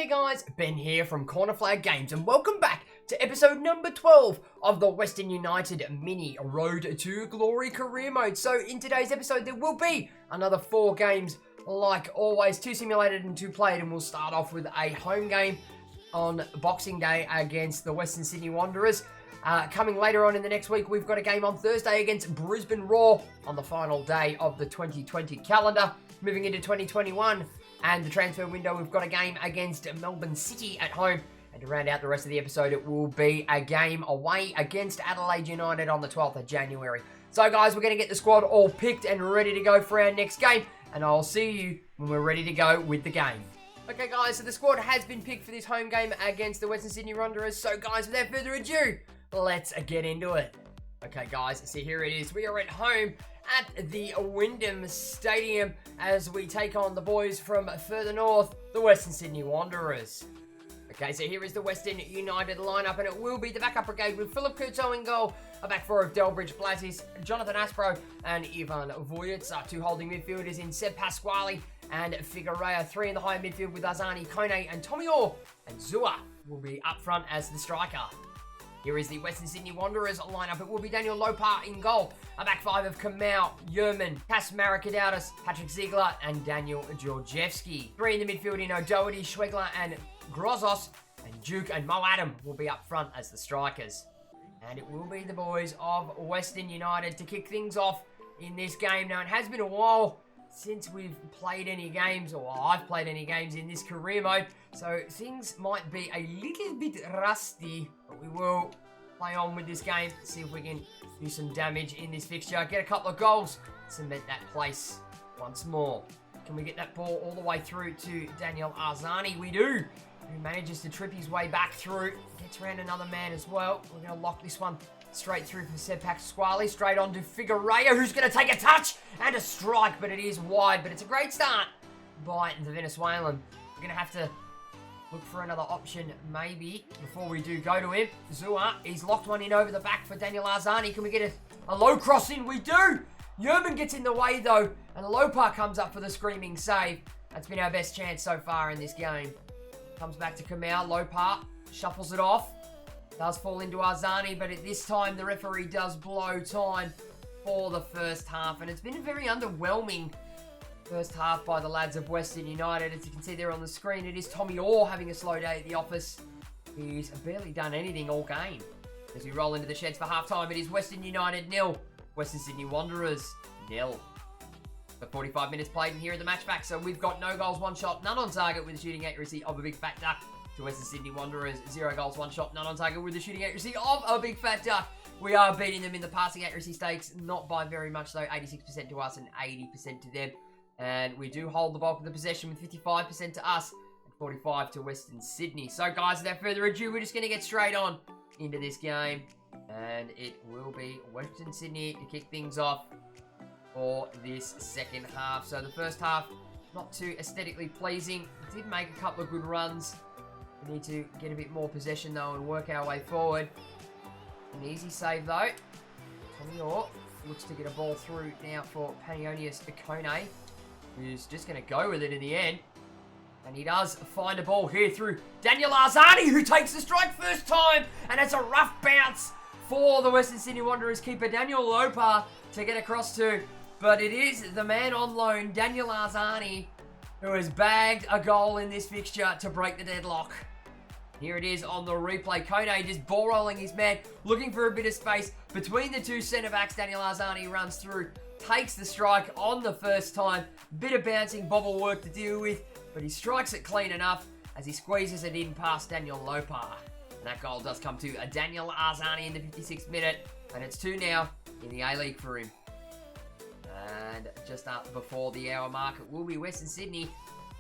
G'day guys, Ben here from Corner Flag Games and welcome back to episode number 12 of the Western United Mini Road to Glory career mode. So in today's episode there will be another 4 games like always, 2 simulated and 2 played, and we'll start off with a home game on Boxing Day against the Western Sydney Wanderers. Coming later on in the next week, we've got a game on Thursday against Brisbane Roar on the final day of the 2020 calendar. Moving into 2021 and the transfer window, we've got a game against Melbourne City at home. And to round out the rest of the episode, it will be a game away against Adelaide United on the 12th of January. So guys, we're going to get the squad all picked and ready to go for our next game. And I'll see you when we're ready to go with the game. Okay guys, so the squad has been picked for this home game against the Western Sydney Wanderers. So guys, without further ado, let's get into it. Okay guys, so here it is. We are at home at the Wyndham Stadium as we take on the boys from further north, the Western Sydney Wanderers. Okay, so here is the Western United lineup, and it will be the backup brigade with Philip Kurto in goal, a back four of Delbridge Blazis, Jonathan Aspro, and Ivan Vujicic. 2 holding midfielders in Seb Pasquale and Figueroa. 3 in the high midfield with Azani, Kone, and Tommy Orr, and Zua will be up front as the striker. Here is the Western Sydney Wanderers lineup. It will be Daniel Lopar in goal. A back 5 of Kamau, Yerman, Cas Marakadautis, Patrick Ziegler, and Daniel Georgievski. 3 in the midfield in O'Doherty, Schwegler, and Grozos. And Duke and Mo Adam will be up front as the strikers. And it will be the boys of Western United to kick things off in this game. Now, it has been a while since we've played any games, or I've played any games in this career mode, so things might be a little bit rusty, but we will play on with this game, see if we can do some damage in this fixture, get a couple of goals, cement that place once more. Can we get that ball all the way through to Daniel Arzani? We do, who manages to trip his way back through, gets around another man as well. We're going to lock this one straight through for Seb Pasquale, straight on to Figueroa, who's going to take a touch and a strike, but it is wide. But it's a great start by the Venezuelan. We're going to have to look for another option maybe before we do go to him. Zua, he's locked one in over the back for Daniel Arzani. Can we get a low cross in? We do! Yerman gets in the way though, and Lopar comes up for the screaming save. That's been our best chance so far in this game. Comes back to Kamau, Lopar shuffles it off. Does fall into Arzani, but at this time the referee does blow time for the first half. And it's been a very underwhelming first half by the lads of Western United. As you can see there on the screen, it is Tommy Orr having a slow day at the office. He's barely done anything all game. As we roll into the sheds for half-time, it is Western United 0, Western Sydney Wanderers 0. For 45 minutes played in here at the match back, so we've got no goals, 1 shot, none on target with a shooting accuracy of a big fat duck. To Western Sydney Wanderers, 0 goals, 1 shot, none on target with the shooting accuracy of a big fat duck. We are beating them in the passing accuracy stakes, not by very much though, 86% to us and 80% to them. And we do hold the bulk of the possession with 55% to us and 45% to Western Sydney. So guys, without further ado, we're just going to get straight on into this game. And it will be Western Sydney to kick things off for this second half. So the first half, not too aesthetically pleasing. We did make a couple of good runs. We need to get a bit more possession though and work our way forward. An easy save though. Tommy Orr looks to get a ball through now for Panionius Ikone, who's just going to go with it in the end. And he does find a ball here through Daniel Arzani, who takes the strike first time. And it's a rough bounce for the Western Sydney Wanderers keeper Daniel Lopar to get across to. But it is the man on loan, Daniel Arzani, who has bagged a goal in this fixture to break the deadlock. Here it is on the replay. Kone just ball rolling his man, looking for a bit of space between the 2 centre-backs. Daniel Arzani runs through, takes the strike on the first time. Bit of bouncing bobble work to deal with, but he strikes it clean enough as he squeezes it in past Daniel Lopar. And that goal does come to a Daniel Arzani in the 56th minute, and it's 2 now in the A-League for him. And just up before the hour mark, it will be Western Sydney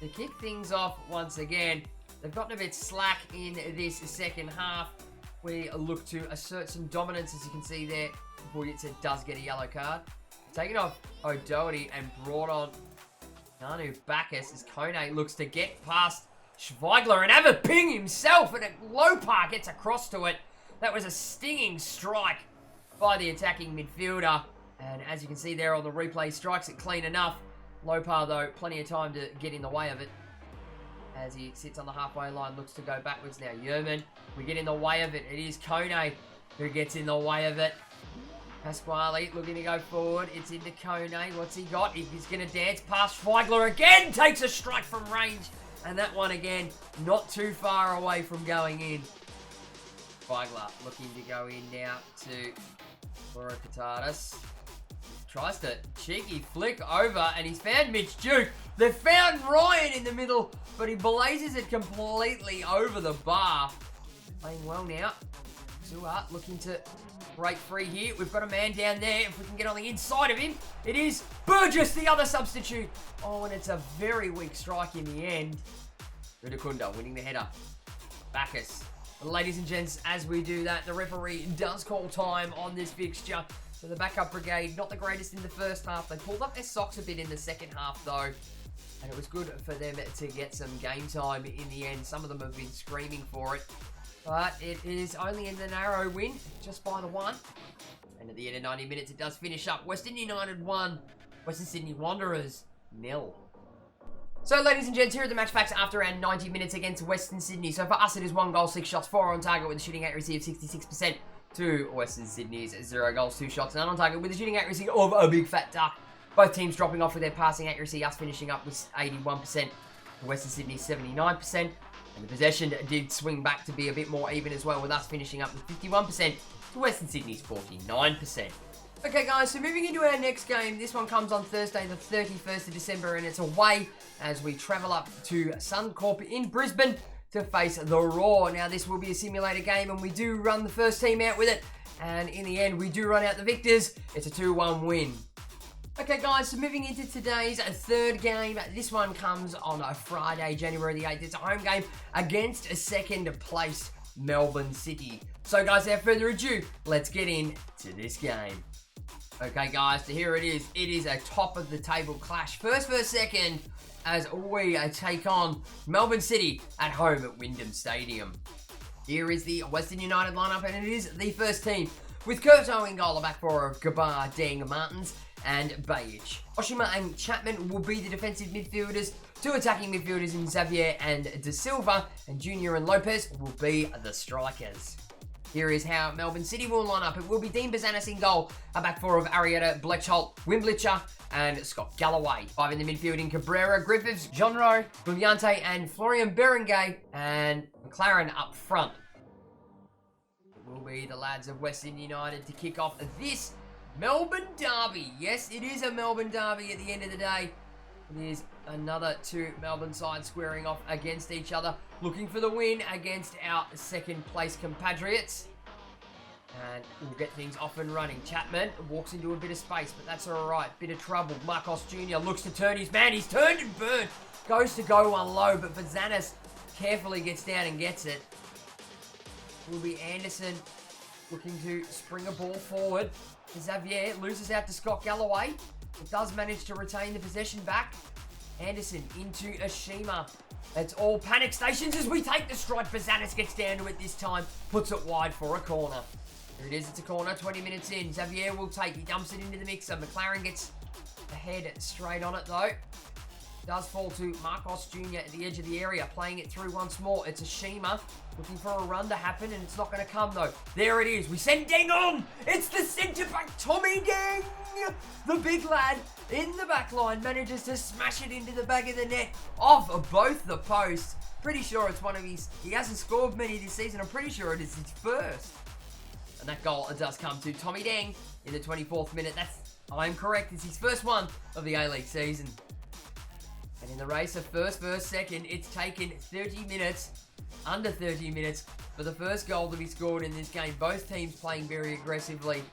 to kick things off once again. They've gotten a bit slack in this second half. We look to assert some dominance, as you can see there. Vujicic does get a yellow card. Taken off O'Doherty and brought on Nanu Bacchus as Kone looks to get past Schweigler and have a ping himself, and Lopar gets across to it. That was a stinging strike by the attacking midfielder. And as you can see there on the replay, strikes it clean enough. Lopar, though, plenty of time to get in the way of it. as he sits on the halfway line, looks to go backwards now. Yerman, we get in the way of it. It is Kone who gets in the way of it. Pasquale looking to go forward. It's into Kone. What's he got? He's going to dance past Feigler again. Takes a strike from range. And that one again, not too far away from going in. Feigler looking to go in now to Loricatatis. Tries to cheeky flick over, and he's found Mitch Duke. They've found Ryan in the middle, but he blazes it completely over the bar. Playing well now. Zuart looking to break free here. We've got a man down there. If we can get on the inside of him, it is Burgess, the other substitute. Oh, and it's a very weak strike in the end. Rudakunda winning the header. Bacchus. Ladies and gents, as we do that, the referee does call time on this fixture. So the backup brigade, not the greatest in the first half. They pulled up their socks a bit in the second half, though. And it was good for them to get some game time in the end. Some of them have been screaming for it. But it is only in the narrow win, just by the one. And at the end of 90 minutes, it does finish up. Western United 1, Western Sydney Wanderers 0. So, ladies and gents, here are the match facts after around 90 minutes against Western Sydney. So, for us, it is 1 goal, 6 shots, 4 on target with a shooting accuracy of 66%. To Western Sydney's 0 goals, 2 shots, none on target with a shooting accuracy of a big fat duck. Both teams dropping off with their passing accuracy, us finishing up with 81%. To Western Sydney, 79%. And the possession did swing back to be a bit more even as well, with us finishing up with 51% to Western Sydney's 49%. Okay, guys, so moving into our next game. This one comes on Thursday, the 31st of December, and it's away as we travel up to Suncorp in Brisbane to face the Raw. Now, this will be a simulator game, and we do run the first team out with it. And in the end, we do run out the victors. It's a 2-1 win. Okay, guys, so moving into today's third game. This one comes on a Friday, January the 8th. It's a home game against a second place Melbourne City. So, guys, without further ado, let's get into this game. Okay, guys, so here it is. It is a top-of-the-table clash. First versus second, as we take on Melbourne City at home at Wyndham Stadium. Here is the Western United lineup, and it is the first team with Curto in goal, a back four of Gabar, Deng, Martins, and Bajic. Oshima and Chapman will be the defensive midfielders. 2 attacking midfielders in Xavier and De Silva, and Junior and Lopez will be the strikers. Here is how Melbourne City will line up. It will be Dean Bazanis in goal, a back four of Arietta, Blechholt, Wimblicher, and Scott Galloway. 5 in the midfield in Cabrera, Griffiths, Jonro, Brillante, and Florian Berengay, and McLaren up front. It will be the lads of Western United to kick off this Melbourne derby. Yes, it is a Melbourne derby at the end of the day. It is another 2 Melbourne sides squaring off against each other, looking for the win against our second place compatriots. And we'll get things off and running. Chapman walks into a bit of space, but that's all right. Bit of trouble. Marcos Jr. looks to turn his man. He's turned and burned. Goes to go one low, but Vazanis carefully gets down and gets it. Will be Anderson looking to spring a ball forward. Xavier loses out to Scott Galloway. It does manage to retain the possession back. Anderson into Oshima. It's all panic stations as we take the strike. Bazanis gets down to it this time. Puts it wide for a corner. Here it is. It's a corner. 20 minutes in. Xavier will take. He dumps it into the mixer. McLaren gets ahead straight on it though. Does fall to Marcos Jr. at the edge of the area. Playing it through once more. It's Oshima looking for a run to happen, and it's not going to come though. There it is. We send Deng on. It's the centre back, Tommy Deng. The big lad in the back line manages to smash it into the back of the net off of both the posts. Pretty sure it's one of his... He hasn't scored many this season. I'm pretty sure it is his first. And that goal does come to Tommy Deng in the 24th minute. I'm correct. It's his first one of the A-League season. And in the race of first versus second, it's taken 30 minutes, under 30 minutes, for the first goal to be scored in this game. Both teams playing very aggressively.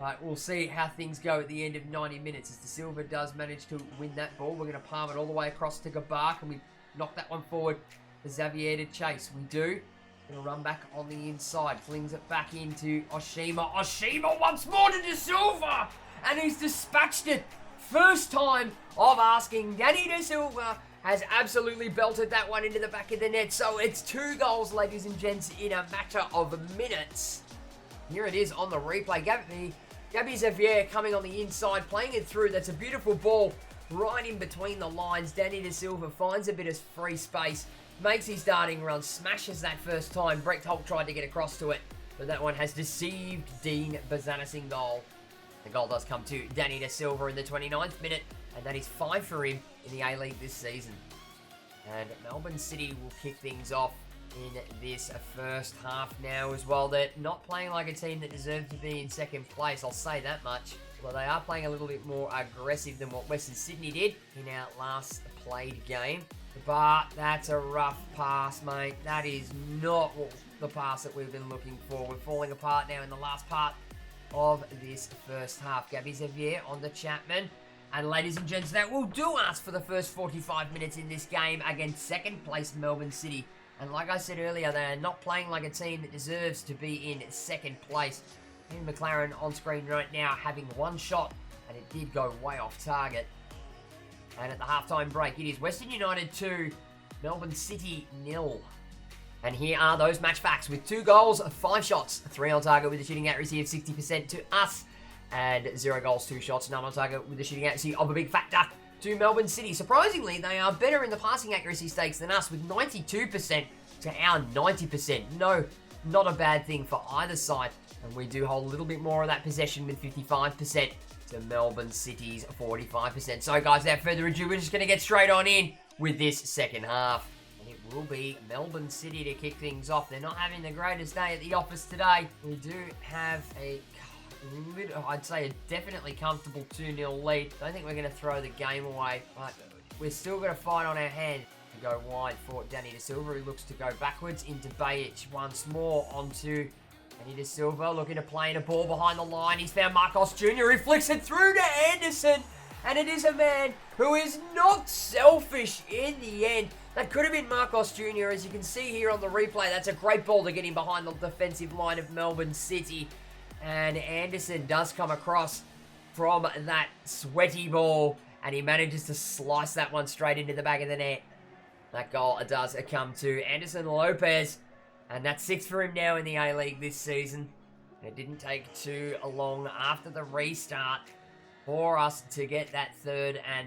But we'll see how things go at the end of 90 minutes as De Silva does manage to win that ball. We're going to palm it all the way across to Gabar. Can we knock that one forward for Xavier to chase? We do. Going to run back on the inside. Flings it back into Oshima. Oshima once more to De Silva! And he's dispatched it. First time of asking. Danny De Silva has absolutely belted that one into the back of the net. So it's 2 goals, ladies and gents, in a matter of minutes. Here it is on the replay. Gabby Xavier coming on the inside, playing it through. That's a beautiful ball right in between the lines. Danny De Silva finds a bit of free space, makes his darting run, smashes that first time. Brecht Holt tried to get across to it, but that one has deceived Dean Bazanis in goal. The goal does come to Danny De Silva in the 29th minute, and that is 5 for him in the A-League this season. And Melbourne City will kick things off in this first half now as well. They're not playing like a team that deserves to be in second place, I'll say that much. Well, they are playing a little bit more aggressive than what Western Sydney did in our last played game. But that's a rough pass, mate. That is not the pass that we've been looking for. We're falling apart now in the last part of this first half. Gabby Xavier on the Chapman. And ladies and gents, that will do us for the first 45 minutes in this game against second place Melbourne City. And like I said earlier, they are not playing like a team that deserves to be in second place. Ian McLaren on screen right now having one shot, and it did go way off target. And at the halftime break, it is Western United 2, Melbourne City 0. And here are those match facts with 2 goals, 5 shots, 3 on target with a shooting accuracy of 60% to us, and 0 goals, 2 shots, none on target with a shooting accuracy of a big factor to Melbourne City. Surprisingly, they are better in the passing accuracy stakes than us with 92% to our 90%. No, not a bad thing for either side. And we do hold a little bit more of that possession with 55% to Melbourne City's 45%. So guys, without further ado, we're just going to get straight on in with this second half. And it will be Melbourne City to kick things off. They're not having the greatest day at the office today. We do have I'd say a definitely comfortable 2-0 lead. Don't think we're going to throw the game away, but we're still going to fight on our hand. To go wide for Danny De Silva, who looks to go backwards into Bajic once more onto Danny De Silva, looking to play in a ball behind the line. He's found Marcos Jr., who flicks it through to Anderson, and it is a man who is not selfish in the end. That could have been Marcos Jr., as you can see here on the replay. That's a great ball to get him behind the defensive line of Melbourne City. And Anderson does come across from that sweaty ball, and he manages to slice that one straight into the back of the net. That goal does come to Anderson Lopez, and that's 6 for him now in the A-League this season. It didn't take too long after the restart for us to get that third, and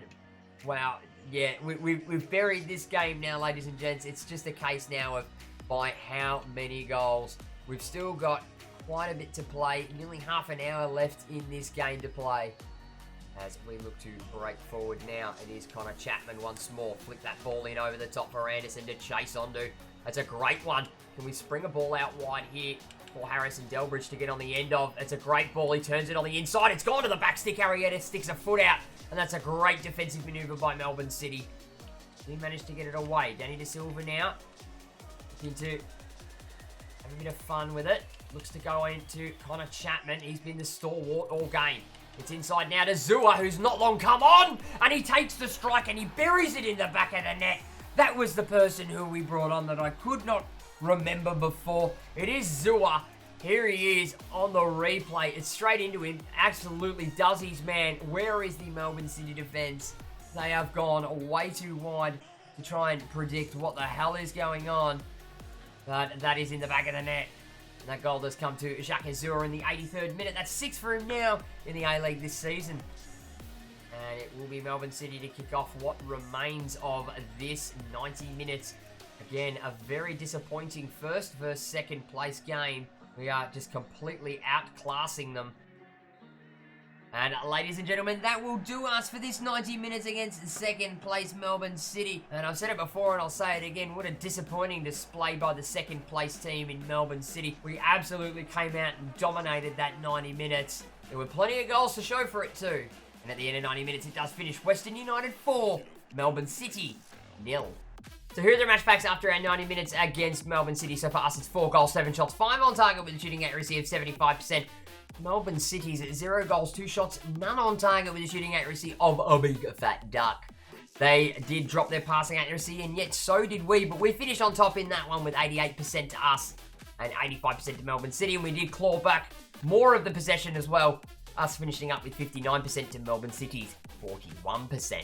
wow, yeah, we've buried this game now, ladies and gents. It's just a case now of by how many goals. We've still got quite a bit to play, nearly half an hour left in this game to play. As we look to break forward now, it is Connor Chapman once more. Flick that ball in over the top for Anderson to chase onto. That's a great one. Can we spring a ball out wide here for Harrison Delbridge to get on the end of? It's a great ball. He turns it on the inside. It's gone to the back stick. Arrieta sticks a foot out, and that's a great defensive maneuver by Melbourne City. He managed to get it away. Danny De Silva now looking to have a bit of fun with it. Looks to go into Connor Chapman. He's been the stalwart all game. It's inside now to Zua, who's not long come on, and he takes the strike and he buries it in the back of the net. That was the person who we brought on that I could not remember before. It is Zua. Here he is on the replay. It's straight into him. Absolutely does his man. Where is the Melbourne City defense? They have gone way too wide to try and predict what the hell is going on. But that is in the back of the net. And that goal does come to Jacques Azur in the 83rd minute. That's 6 for him now in the A-League this season. And it will be Melbourne City to kick off what remains of this 90 minutes. Again, a very disappointing first versus second place game. We are just completely outclassing them. And ladies and gentlemen, that will do us for this 90 minutes against second place Melbourne City. And I've said it before and I'll say it again, what a disappointing display by the second place team in Melbourne City. We absolutely came out and dominated that 90 minutes. There were plenty of goals to show for it too. And at the end of 90 minutes, it does finish Western United 4, Melbourne City 0. So here are the match facts after our 90 minutes against Melbourne City. So for us, it's 4 goals, 7 shots, 5 on target with a shooting accuracy of 75%. Melbourne City's 0 goals, 2 shots, none on target with a shooting accuracy of a big fat duck. They did drop their passing accuracy, and yet so did we, but we finished on top in that one with 88% to us and 85% to Melbourne City, and we did claw back more of the possession as well, us finishing up with 59% to Melbourne City's 41%.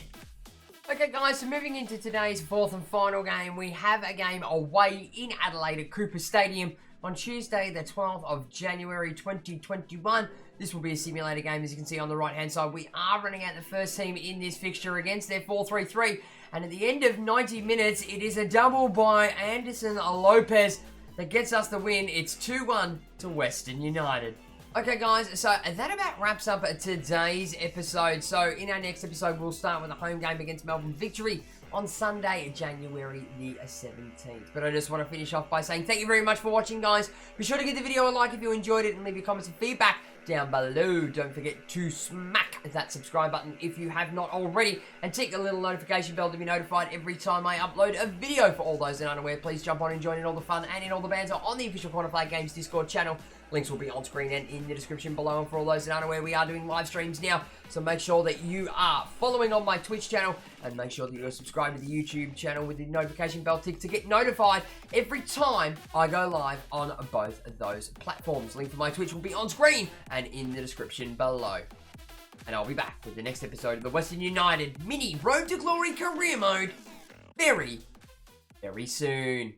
Okay guys, so moving into today's fourth and final game, we have a game away in Adelaide at Cooper Stadium on Tuesday, the 12th of January 2021. This will be a simulator game, as you can see on the right-hand side. We are running out the first team in this fixture against their 4-3-3. And at the end of 90 minutes, it is a double by Anderson Lopez that gets us the win. It's 2-1 to Western United. Okay guys, so that about wraps up today's episode. So in our next episode, we'll start with a home game against Melbourne Victory on Sunday, January the 17th. But I just want to finish off by saying thank you very much for watching, guys. Be sure to give the video a like if you enjoyed it and leave your comments and feedback down below. Don't forget to smack that subscribe button if you have not already, and tick the little notification bell to be notified every time I upload a video. For all those that aren't aware, please jump on and join in all the fun and in all the banter on the official Corner Flag Games Discord channel. Links will be on screen and in the description below. And for all those that aren't aware, we are doing live streams now, so make sure that you are following on my Twitch channel, and make sure that you're subscribed to the YouTube channel with the notification bell tick to get notified every time I go live on both of those platforms. Link for my Twitch will be on screen and in the description below. And I'll be back with the next episode of the Western United Mini Road to Glory Career Mode very, very soon.